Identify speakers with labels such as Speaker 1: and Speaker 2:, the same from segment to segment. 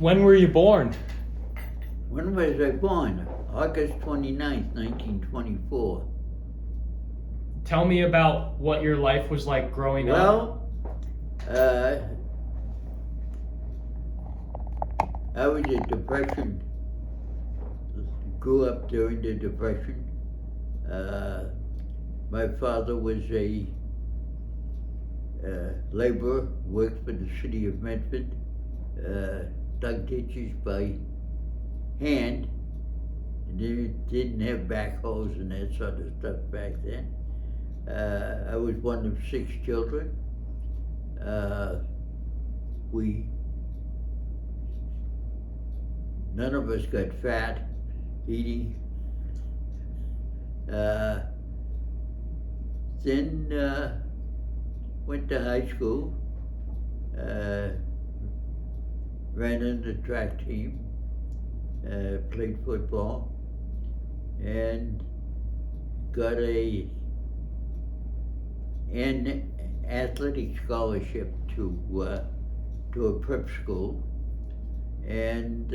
Speaker 1: When were you born?
Speaker 2: When was I born? August 29th, 1924.
Speaker 1: Tell me about what your life was like growing up.
Speaker 2: Well, I was a Depression, grew up during the Depression. My father was a laborer, worked for the city of Medford, dug ditches by hand, and they didn't have backhoes and that sort of stuff back then. I was one of 6 children. None of us got fat eating. Then went to high school, ran in the track team, played football, and got an athletic scholarship to a prep school, and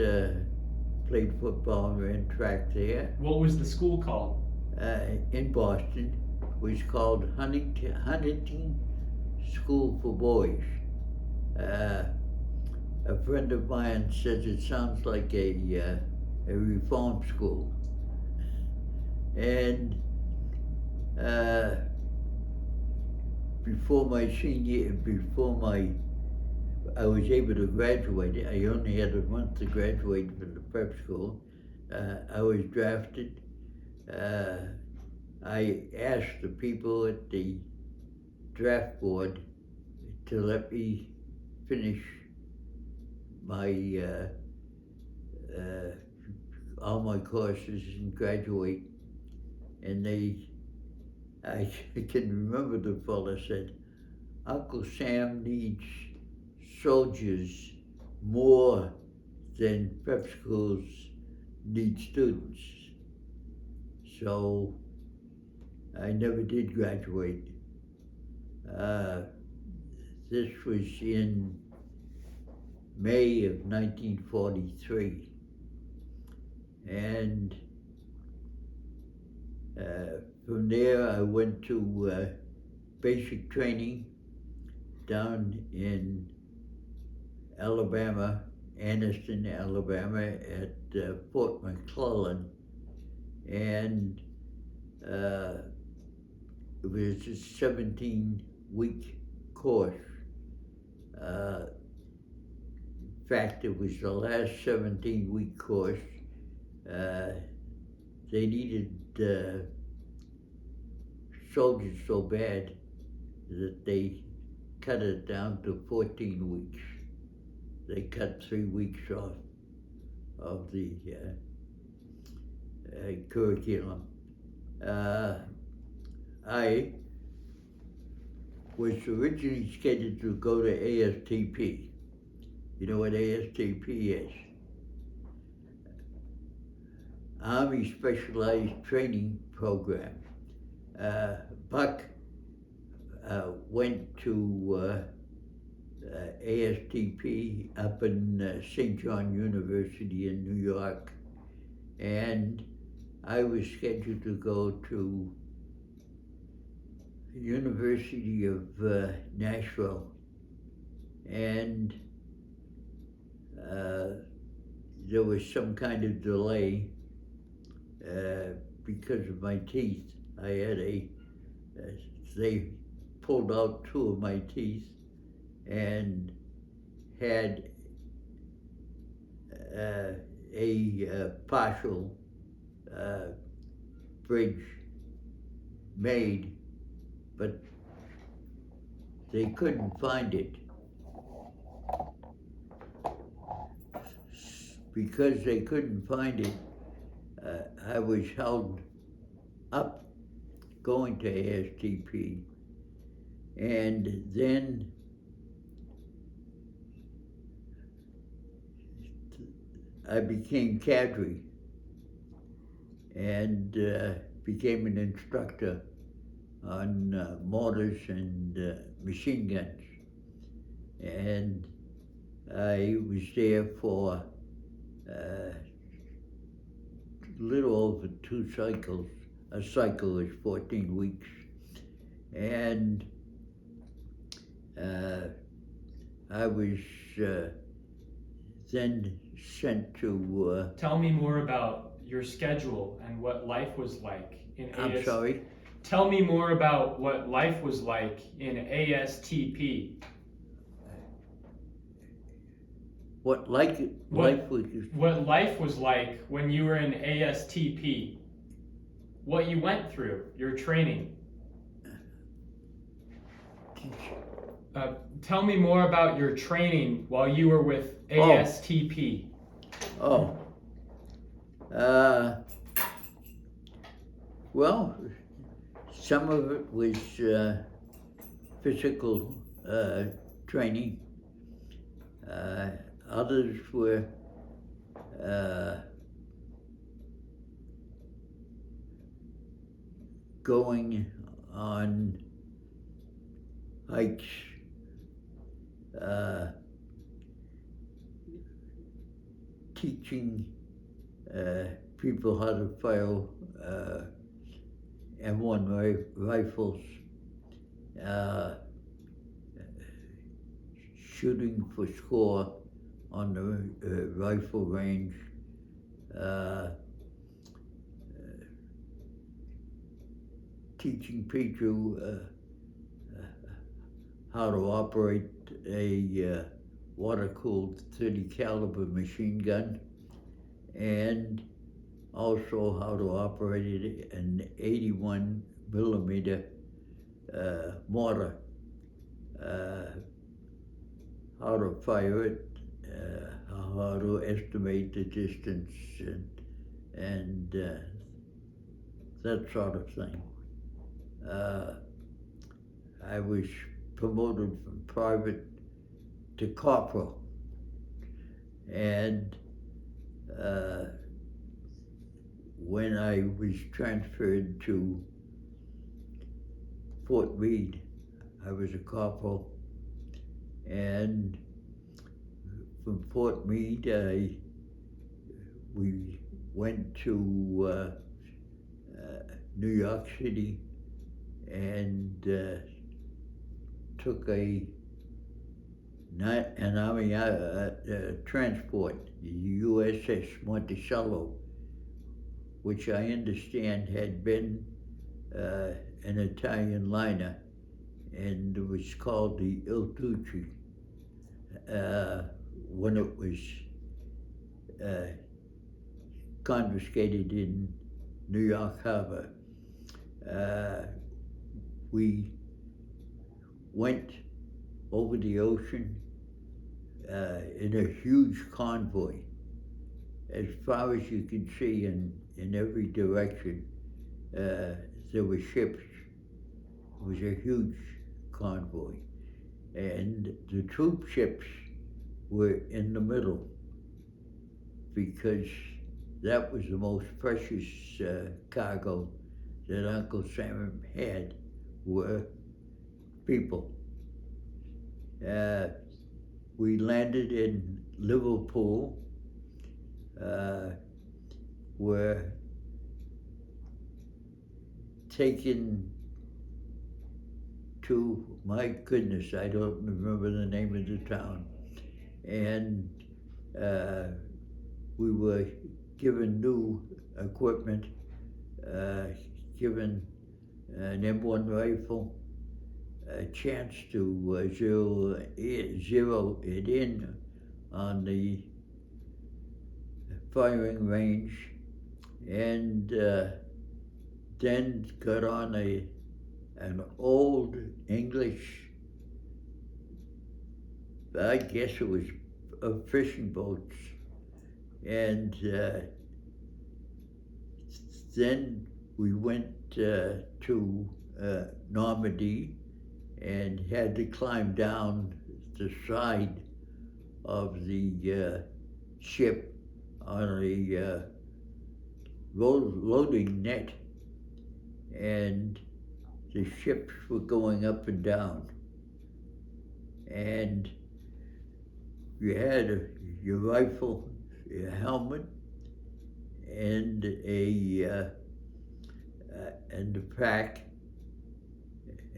Speaker 2: played football and ran track there.
Speaker 1: What was the school called?
Speaker 2: In Boston. It was called Huntington School for Boys. A friend of mine says it sounds like a reform school. And I was able to graduate. I only had a month to graduate from the prep school. I was drafted. I asked the people at the draft board to let me finish my all my courses and graduate. And I can remember the fellow said, "Uncle Sam needs soldiers more than prep schools need students." So I never did graduate. This was in May of 1943. And from there I went to basic training down in Alabama, Anniston, Alabama, at Fort McClellan. And it was a 17-week course. In fact, it was the last 17-week course. They needed soldiers so bad that they cut it down to 14 weeks. They cut 3 weeks off of the curriculum. I was originally scheduled to go to ASTP. You know what ASTP is? Army Specialized Training Program. Buck went to ASTP up in St. John University in New York, and I was scheduled to go to the University of Nashville, and there was some kind of delay because of my teeth. I had they pulled out 2 of my teeth and had a partial bridge made, but they couldn't find it. Because they couldn't find it, I was held up going to ASTP, and then I became cadre and became an instructor on mortars and machine guns. And I was there for a little over 2 cycles. A cycle is 14 weeks. And I was then sent to.
Speaker 1: Tell me more about your schedule and what life was like in
Speaker 2: I'm sorry?
Speaker 1: Tell me more about what life was like in ASTP.
Speaker 2: What life was.
Speaker 1: What life was like when you were in ASTP. What you went through, your training. Tell me more about your training while you were with ASTP.
Speaker 2: Well, some of it was physical training. Others were going on hikes, teaching people how to fire M1 rifles, shooting for score on the rifle range, teaching people how to operate a water-cooled 30 caliber machine gun, and also how to operate an 81 millimeter mortar, how to fire it, how to estimate the distance, and that sort of thing. I was promoted from private to corporal, and when I was transferred to Fort Meade, I was a corporal, and from Fort Meade we went to New York City and took an Army transport, the USS Monticello, which I understand had been an Italian liner, and it was called the Il Duce when it was confiscated in New York Harbor. We went over the ocean in a huge convoy, as far as you could see in every direction. There were ships. It was a huge convoy, and the troop ships were in the middle, because that was the most precious cargo that Uncle Sam had, were people. We landed in Liverpool, were taken to, my goodness, I don't remember the name of the town, and we were given new equipment, given an M1 rifle, a chance to zero it in on the firing range, and then got on an old English, I guess it was fishing boats, and then we went to Normandy and had to climb down the side of the ship on a loading net, and the ships were going up and down, and you had your rifle, your helmet, and a pack,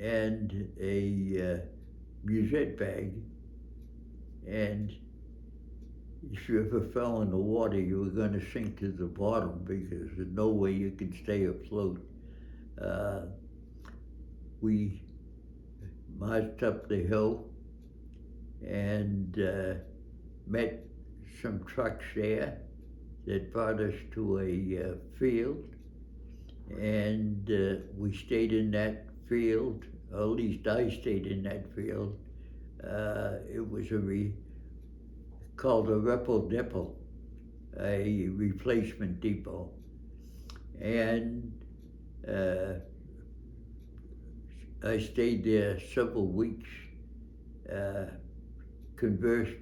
Speaker 2: and a musette bag, and if you ever fell in the water, you were going to sink to the bottom because there's no way you could stay afloat. We marched up the hill and met some trucks there that brought us to a field, and we stayed in that field, or at least I stayed in that field. It was called a Repo Depot, a replacement depot. And I stayed there several weeks, conversed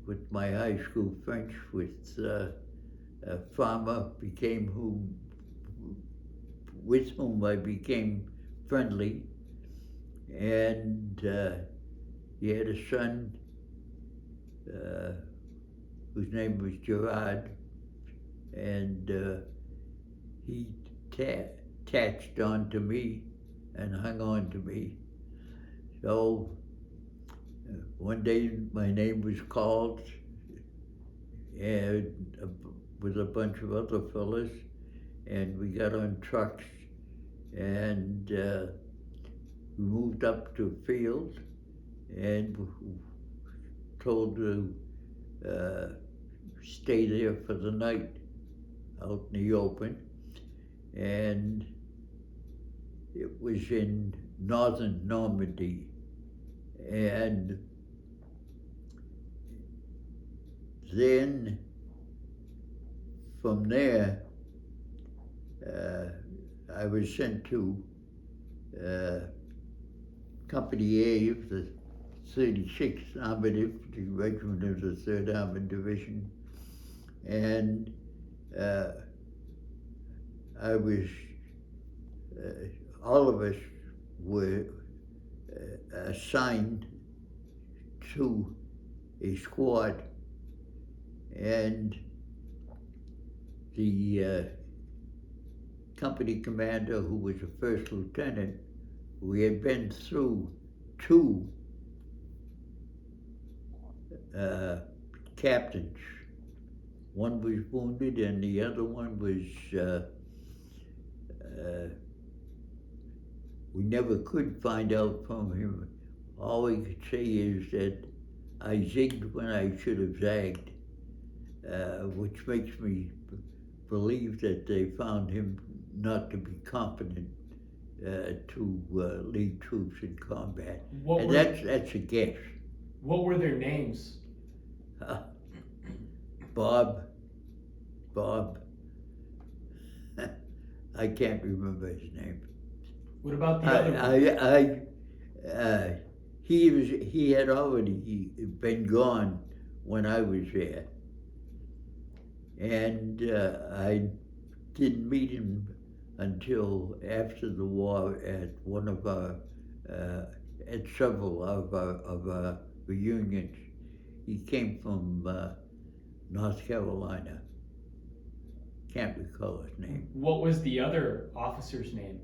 Speaker 2: with my high school French with a farmer with whom I became friendly, and he had a son whose name was Gerard, and he attached on to me and hung on to me. So one day my name was called, and with a bunch of other fellas, and we got on trucks, and we moved up to a field, and told to stay there for the night out in the open. And it was in northern Normandy, and then from there I was sent to Company A of the 36th Armored Infantry Regiment of the 3rd Armored Division, and all of us were assigned to a squad, and the company commander, who was a first lieutenant, we had been through two captains. One was wounded and the other one was, we never could find out from him. All we could say is that I zigged when I should have zagged, which makes me believe that they found him not to be competent to lead troops in combat. And that's a guess.
Speaker 1: What were their names?
Speaker 2: Bob. I can't remember his name.
Speaker 1: What about the other one?
Speaker 2: He had already been gone when I was there, and I didn't meet him until after the war at one of our at several of our reunions. He came from North Carolina. Can't recall his name.
Speaker 1: What was the other officer's name?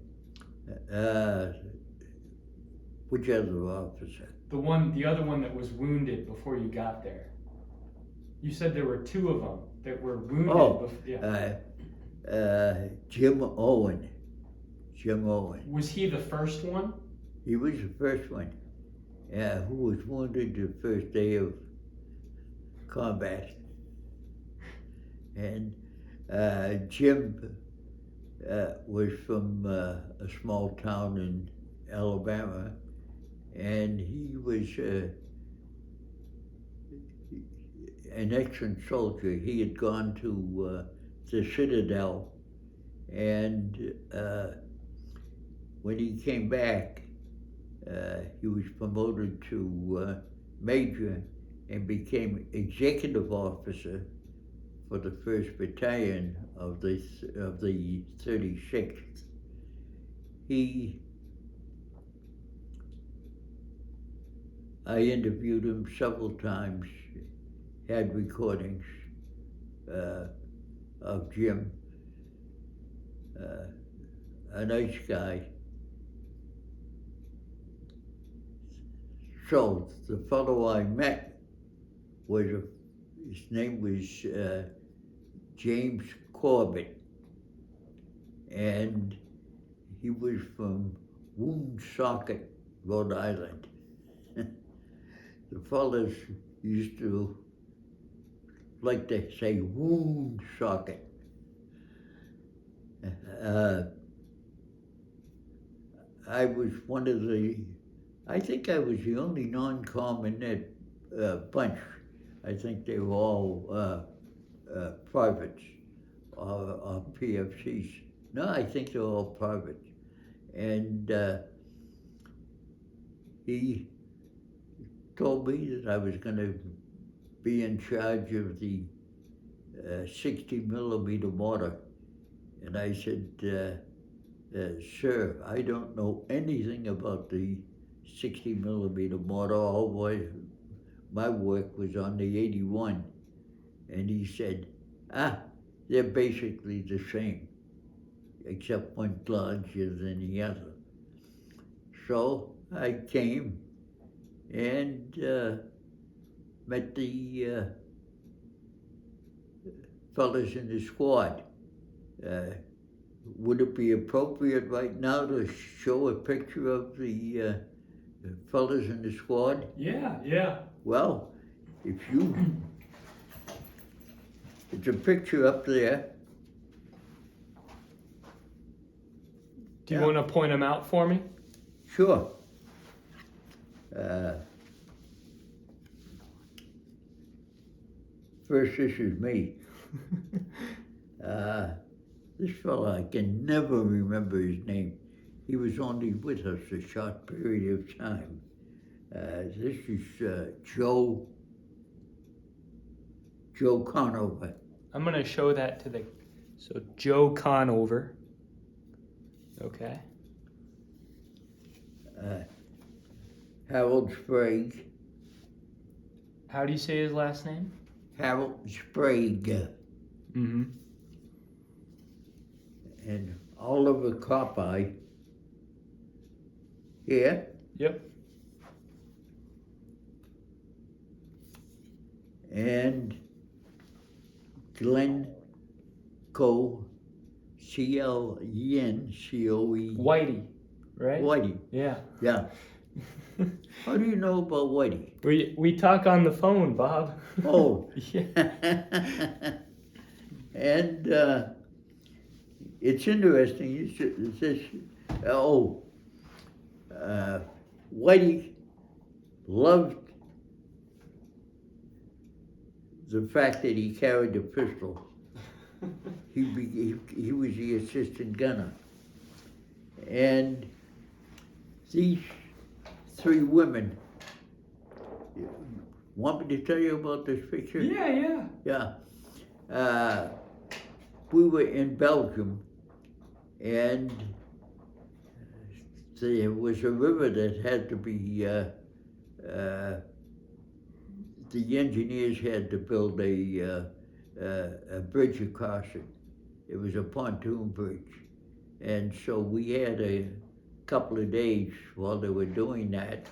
Speaker 2: Which other officer?
Speaker 1: The other one that was wounded before you got there. You said there were two of them that were wounded.
Speaker 2: Jim Owen.
Speaker 1: Was he the first one?
Speaker 2: He was the first one. Who was wounded the first day of combat. And Jim was from a small town in Alabama, and he was an excellent soldier. He had gone to the Citadel, and when he came back, he was promoted to major and became executive officer for the 1st Battalion of the 36th. I interviewed him several times had recordings of Jim, a nice guy. So the fellow I met his name was James Corbett, and he was from Woonsocket, Rhode Island. The fellas used to like to say Woonsocket. I was I think I was the only non-com in that bunch. I think they were all privates or PFCs. No, I think they were all privates. And he told me that I was going to be in charge of the 60 millimeter mortar. And I said, sir, I don't know anything about the 60 millimeter mortar. All my work was on the 81. And he said, they're basically the same, except one larger than the other. So I came and met the fellas in the squad. Would it be appropriate right now to show a picture of the fellas in the squad?
Speaker 1: Yeah.
Speaker 2: Well, it's a picture up there.
Speaker 1: Do you want to point them out for me?
Speaker 2: Sure. First, this is me. This fellow, I can never remember his name. He was only with us a short period of time. This is Joe Conover.
Speaker 1: I'm going to show that to so Joe Conover. Okay.
Speaker 2: Harold Sprague.
Speaker 1: How do you say his last name?
Speaker 2: Harold Sprague.
Speaker 1: Mm-hmm.
Speaker 2: And Oliver Copeye. Here.
Speaker 1: Yep.
Speaker 2: And Glenn Coe, C-L-E-N-C-O-E.
Speaker 1: Whitey, right?
Speaker 2: Whitey.
Speaker 1: Yeah.
Speaker 2: Yeah. How do you know about Whitey?
Speaker 1: We talk on the phone, Bob.
Speaker 2: Oh.
Speaker 1: Yeah.
Speaker 2: And it's interesting. It says, Whitey loved the fact that he carried a pistol. He was the assistant gunner. And these three women, want me to tell you about this picture?
Speaker 1: Yeah.
Speaker 2: Yeah. We were in Belgium, and there was a river that had to be, the engineers had to build a bridge across it. It was a pontoon bridge. And so we had a couple of days while they were doing that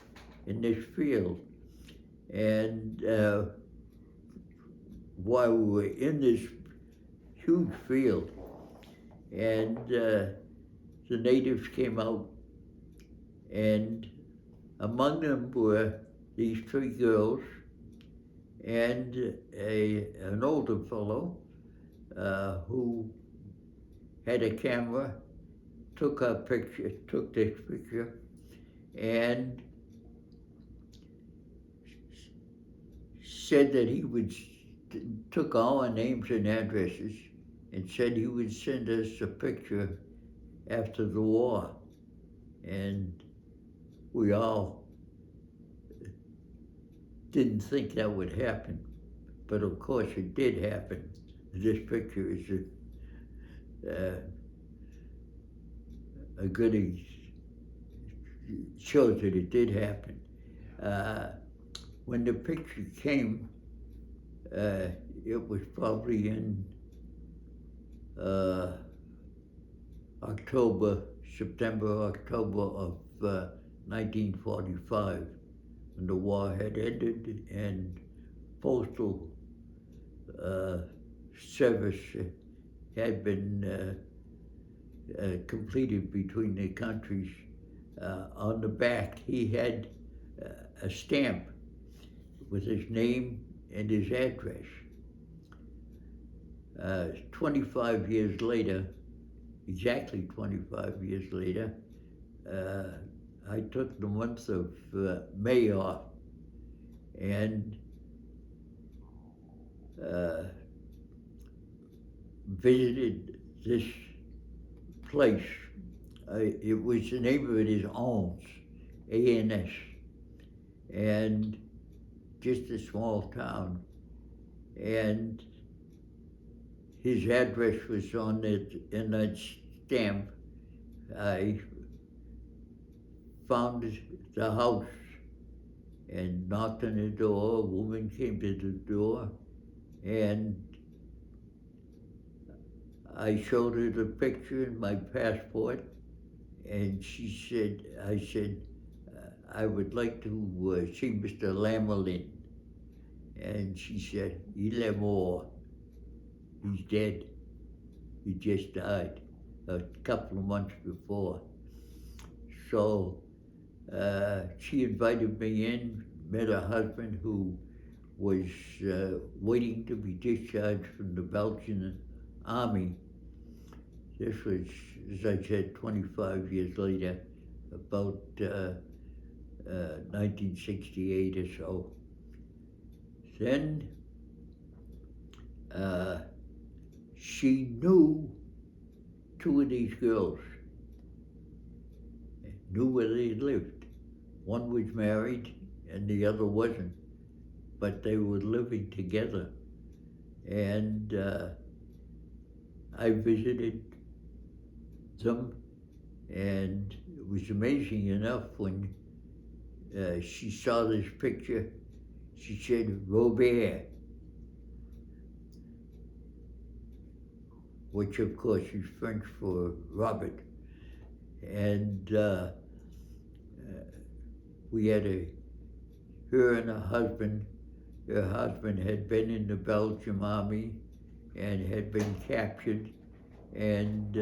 Speaker 2: in this field. And while we were in this huge field, and the natives came out, and among them were these three girls and an older fellow who had a camera, took this picture, and said that took all our names and addresses and said he would send us a picture after the war. And we all didn't think that would happen, but of course it did happen. This picture is a goodie. Shows that it did happen. When the picture came, It was probably in September, October of 1945, when the war had ended and postal service had been completed between the countries. On the back, he had a stamp with his name and his address. 25 years later, exactly 25 years later, I took the month of May off and visited this place. It was, the name of it is ANS, A-N-S, and just a small town. And his address was on it in that stamp. I found the house and knocked on the door. A woman came to the door, and I showed her the picture and my passport, and I said, I would like to see Mr. Lamelin. And she said, il est mort. He's dead. He just died a couple of months before. So she invited me in, met her husband who was waiting to be discharged from the Belgian army. This was, as I said, 25 years later, about 1968 or so. Then she knew two of these girls, knew where they lived. One was married and the other wasn't, but they were living together. And I visited them, and it was amazing enough when she saw this picture, she said, Robert, which of course is French for Robert. And we had her and her husband had been in the Belgian army and had been captured, and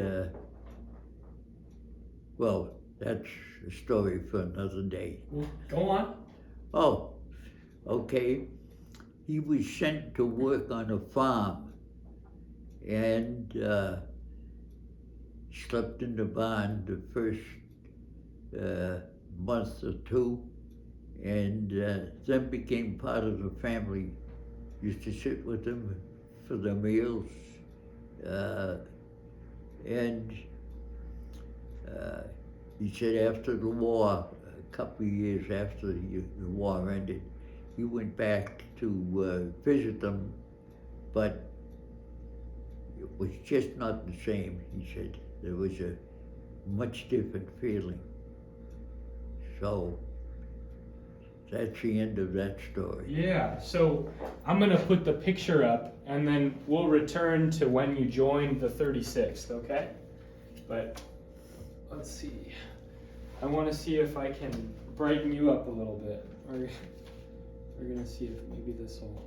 Speaker 2: well, that's a story for another day.
Speaker 1: Well, go on.
Speaker 2: Oh, okay. He was sent to work on a farm and slept in the barn the first month or two, and then became part of the family. Used to sit with them for the meals, and he said after the war, a couple of years after the war ended, he went back to visit them, but it was just not the same, he said. There was a much different feeling. So that's the end of that story.
Speaker 1: Yeah, so I'm gonna put the picture up and then we'll return to when you joined the 36th, okay? But let's see. I wanna see if I can brighten you up a little bit. We're gonna see if maybe this will.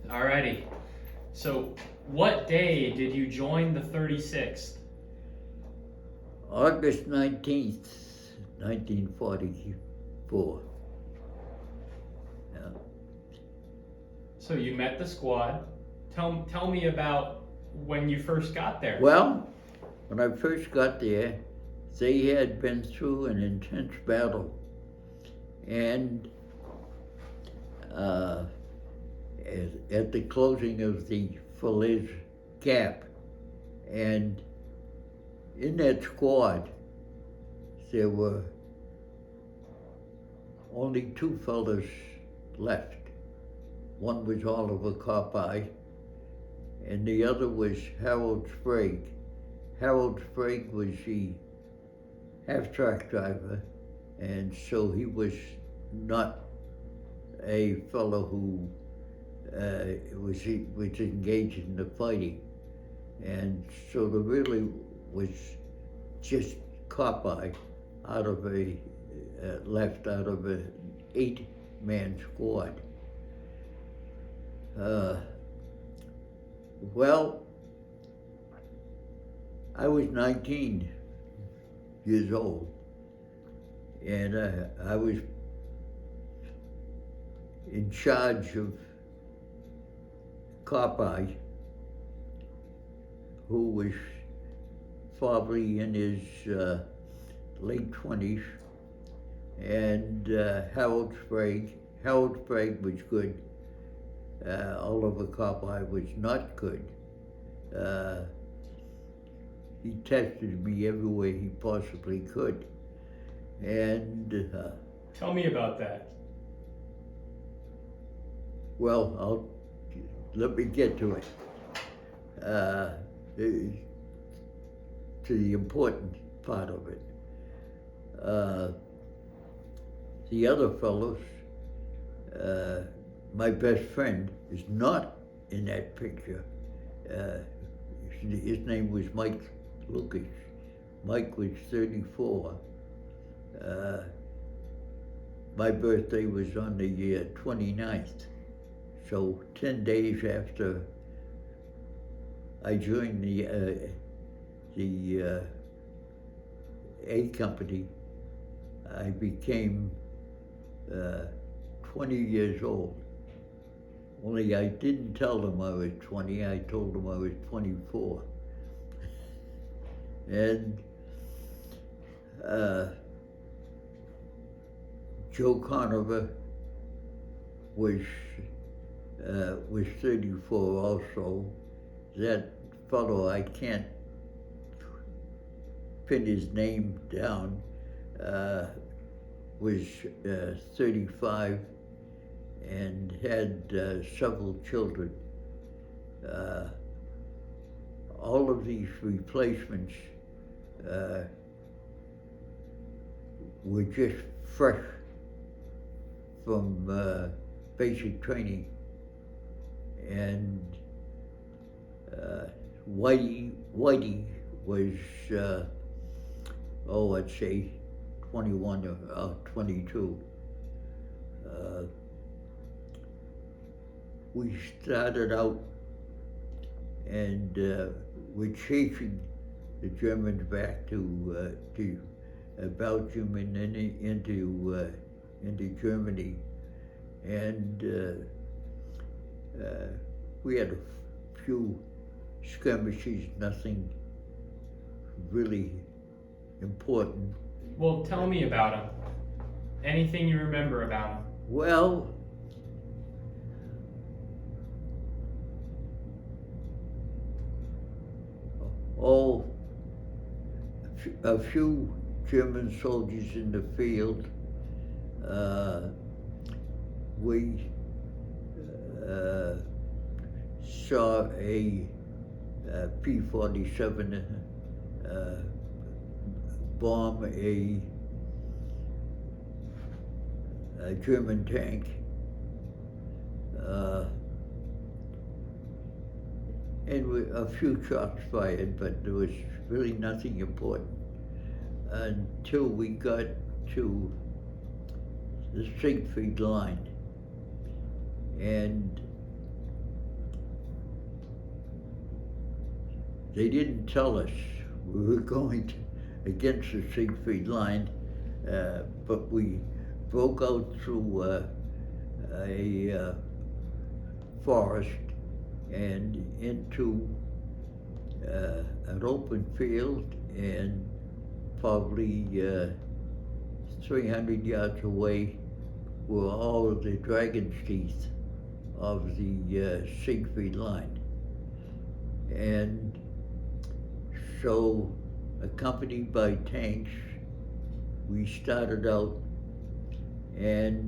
Speaker 1: Alrighty. So, what day did you join the 36th?
Speaker 2: August 19th, 1944. Yeah.
Speaker 1: So you met the squad. Tell me about when you first got there.
Speaker 2: Well, when I first got there, they had been through an intense battle, and at the closing of the Falaise Gap, and in that squad, there were only two fellows left. One was Oliver Coppi, and the other was Harold Sprague. Harold Sprague was the half-track driver, and so he was not a fellow who was engaged in the fighting. And so there really was just cop-eye out of left out of an 8-man squad. Well, I was 19 years old, and I was in charge of cop-eye, who was probably in his late 20s, and Harold Sprague. Harold Sprague was good. Oliver Cop-eye was not good. He tested me every way he possibly could. And
Speaker 1: Tell me about that.
Speaker 2: well, let me get to it. To the important part of it. The other fellows, my best friend is not in that picture. His name was Mike Lucas. Mike was 34. My birthday was on the 29th. So 10 days after I joined the A Company, I became 20 years old. Only I didn't tell them I was 20, I told them I was 24. And Joe Conover was 34 also. That fellow, I can't pin his name down, was 35 and had several children. All of these replacements were just fresh from basic training. And Whitey was, I'd say 21 or 22. We started out and we're chasing the Germans back to Belgium and then into Germany, and we had a few skirmishes, nothing really important.
Speaker 1: Well, tell me about him. Anything you remember about him?
Speaker 2: Well, a few German soldiers in the field. We saw a P-47 bomb a German tank. And a few shots fired, but there was really nothing important until we got to the Siegfried line. And they didn't tell us we were going against the Siegfried line, but we broke out through a forest and into an open field, and probably 300 yards away were all of the dragon's teeth of the Siegfried line. And so, accompanied by tanks, we started out, and